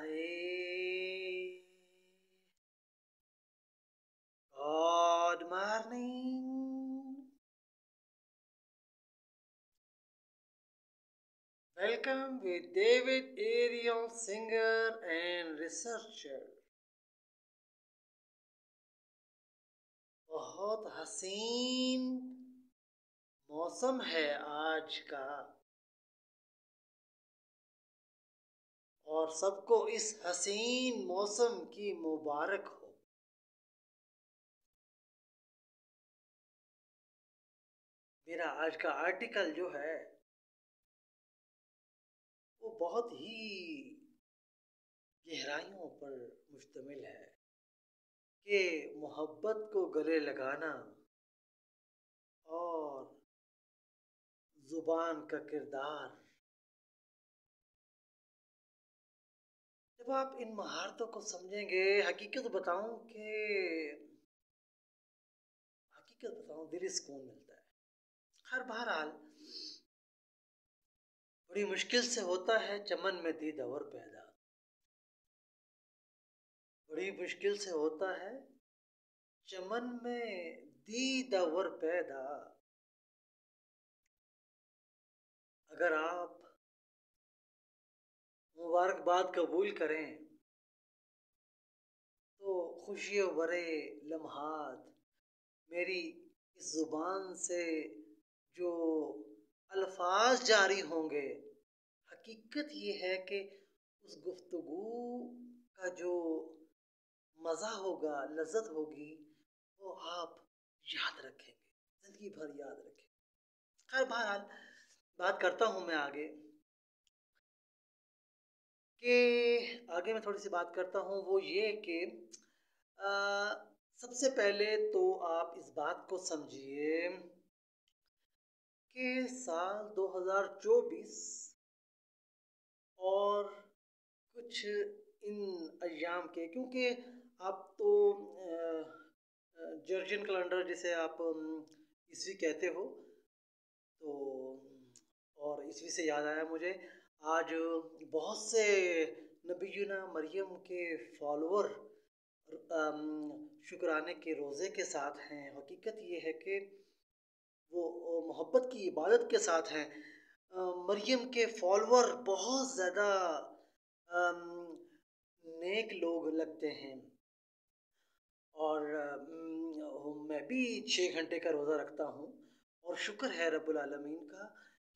Hi, good morning. Welcome with David Ariel, singer and researcher. बहुत हसीन मौसम है आज का और सबको इस हसीन मौसम की मुबारक हो। मेरा आज का आर्टिकल जो है वो बहुत ही गहराइयों पर मुश्तमिल है कि मोहब्बत को गले लगाना और जुबान का किरदार। जब आप इन महारतों को समझेंगे, हकीकत बताऊं दिली सुकून मिलता है। हर बहरहाल बड़ी मुश्किल से होता है चमन में दीदावर पैदा, बड़ी मुश्किल से होता है चमन में दीदावर पैदा। अगर आप मुबारकबाद कबूल करें तो खुशियों भरे लम्हात मेरी इस जुबान से जो अल्फाज जारी होंगे, हकीकत ये है कि उस गुफ्तगू का जो मज़ा होगा, लज़्ज़त होगी, वो आप याद रखेंगे, ज़िंदगी भर याद रखेंगे। खैर बहरहाल बात करता हूँ मैं आगे आगे मैं थोड़ी सी बात करता हूँ, वो ये कि आ, सबसे पहले तो आप इस बात को समझिए कि साल 2024 और कुछ इन अयाम के, क्योंकि आप तो जर्जियन कैलेंडर जिसे आप ईस्वी कहते हो, तो और ईस्वी से याद आया मुझे, आज बहुत से नबीना मरियम के फॉलोअर शुक्राने के रोज़े के साथ हैं। हकीकत ये है कि वो मोहब्बत की इबादत के साथ हैं। मरियम के फॉलोअर बहुत ज़्यादा नेक लोग लगते हैं और मैं भी 6 घंटे का रोज़ा रखता हूँ और शुक्र है रब्बुल आलमीन का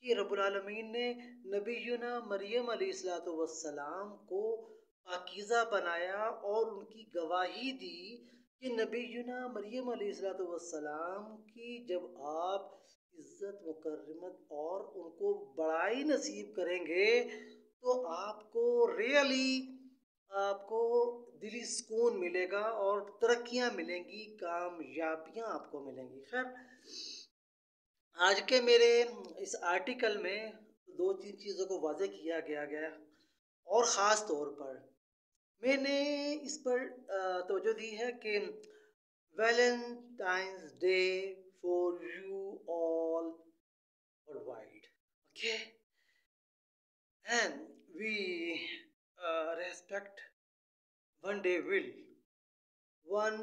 कि रब्बुल आलमीन ने नबीना मरियम अलैहिस्सलाम को पाकीज़ा बनाया और उनकी गवाही दी कि नबीना मरियम अलैहिस्सलाम की जब आप इज़्ज़त मुकर्रमत और उनको बड़ाई नसीब करेंगे तो आपको रियली आपको दिली सुकून मिलेगा और तरक्कियां मिलेंगी, कामयाबियां आपको मिलेंगी। खैर आज के मेरे इस आर्टिकल में दो तीन चीज़ों को वाज़ेह किया गया और ख़ास तौर पर मैंने इस पर तवज्जो दी है कि Valentine's Day for you all worldwide, okay, and we respect one day will one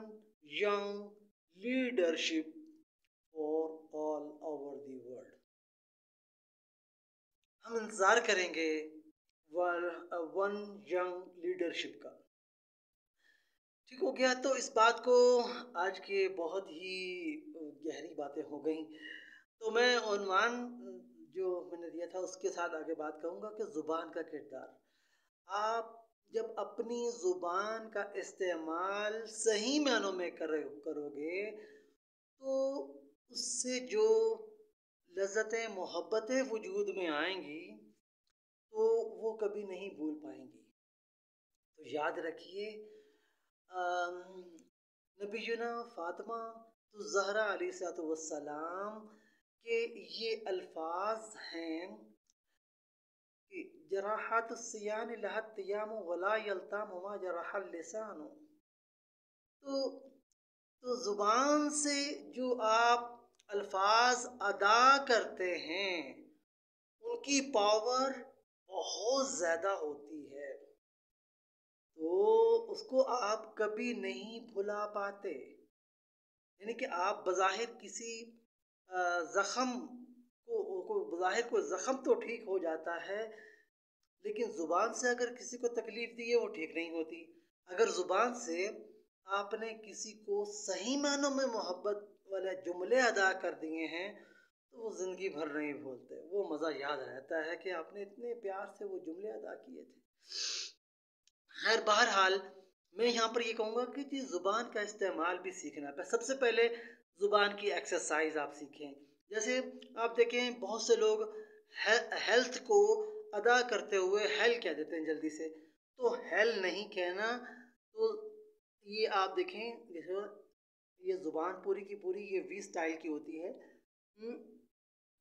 young leadership for all over the world। हम इंतज़ार करेंगे वन यंग लीडरशिप का। ठीक हो गया, तो इस बात को आज के बहुत ही गहरी बातें हो गई, तो मैं उन्वान जो मैंने दिया था उसके साथ आगे बात करूँगा कि ज़ुबान का किरदार। आप जब अपनी ज़ुबान का इस्तेमाल सही मानों में करोगे तो उससे जो लज़्ज़तें मोहब्बतें वजूद में आएंगी तो वो कभी नहीं भूल पाएंगी। तो याद रखिए नबीना फ़ातिमा तो ज़हरा अलैहिस्सलाम के ये अल्फाज हैं कि जराहत सियान लहत तियाम वला यल्ताम मा जराहल लिसानो। तो ज़ुबान से जो आप अल्फाज अदा करते हैं उनकी पावर बहुत ज़्यादा होती है। तो उसको आप कभी नहीं भुला पाते। यानी कि आप बज़ाहिर किसी ज़ख़्म को बज़ाहिर कोई ज़ख़्म तो ठीक हो जाता है, लेकिन ज़ुबान से अगर किसी को तकलीफ़ दी है वो ठीक नहीं होती। अगर ज़ुबान से आपने किसी को सही मानों में मोहब्बत वाले जुमले अदा कर दिए हैं, तो वो ज़िंदगी भर नहीं भूलते। वो मज़ा याद रहता है कि आपने इतने प्यार से वो जुमले अदा किए थे। खैर बहरहाल मैं यहाँ पर ये कहूँगा कि जी ज़ुबान का इस्तेमाल भी सीखना है। सबसे पहले ज़ुबान की एक्सरसाइज आप सीखें। जैसे आप देखें बहुत से लोग हेल्थ को अदा करते हुए हेल कह देते हैं जल्दी से। तो हेल नहीं कहना, तो ये आप देखें जैसे ये ज़ुबान पूरी की पूरी ये वी स्टाइल की होती है।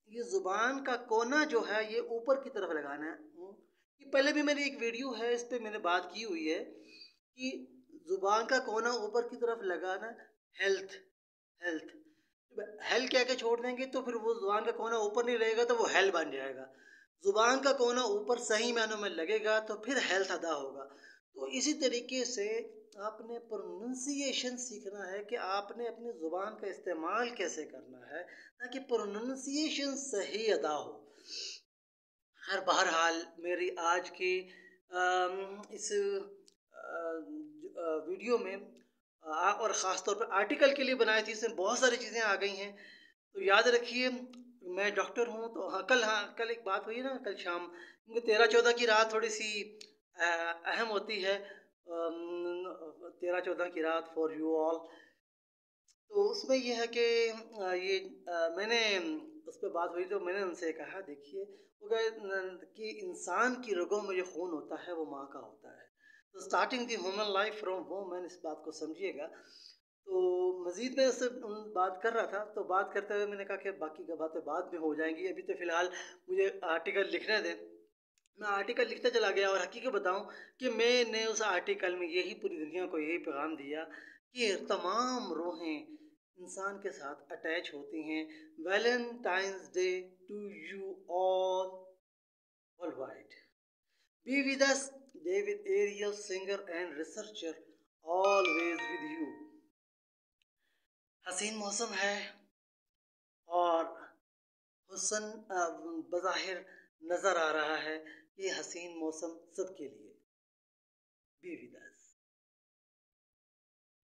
ये ज़ुबान का कोना जो है ये ऊपर की तरफ लगाना है। ये पहले भी मेरी एक वीडियो है, इस पे मैंने बात की हुई है कि ज़ुबान का कोना ऊपर की तरफ लगाना। हेल्थ हेल्थ हेल कह के छोड़ देंगे तो फिर वो ज़ुबान का कोना ऊपर नहीं रहेगा तो वो हेल बन जाएगा। ज़ुबान का कोना ऊपर सही मायनों में लगेगा तो फिर हेल्थ अदा होगा। तो इसी तरीके से आपने प्रोनंसिएशन सीखना है कि आपने अपनी ज़ुबान का इस्तेमाल कैसे करना है ताकि प्रोनंसिएशन सही अदा हो। हर बहरहाल मेरी आज की इस वीडियो में और ख़ास तौर पर आर्टिकल के लिए बनाई थी, इसमें बहुत सारी चीज़ें आ गई हैं। तो याद रखिए मैं डॉक्टर हूँ तो हाँ कल एक बात हुई ना कल शाम, क्योंकि 13-14 की रात थोड़ी सी अहम होती है। 13-14 की रात फॉर यू ऑल। तो उसमें ये है कि मैंने उस पे बात हुई तो मैंने उनसे कहा देखिए वो कहे कि इंसान की रगों में जो खून होता है वो माँ का होता है। तो starting the human life from women, इस बात को समझिएगा। तो मज़ीद मैं उससे बात कर रहा था, तो बात करते हुए मैंने कहा कि बाकी का बातें बाद में हो जाएंगी, अभी तो फ़िलहाल मुझे आर्टिकल लिखने दें। मैं आर्टिकल लिखता चला गया और हकीकत बताऊं कि मैंने उस आर्टिकल में यही पूरी दुनिया को यही पैगाम दिया कि तमाम रूहें इंसान के साथ अटैच होती हैं। Valentine's Day to you all worldwide. Be with us David Ariel singer and researcher always with you. हसीन मौसम है और हुस्न बज़ाहिर नज़र आ रहा है। ये हसीन मौसम सबके लिए। B with us.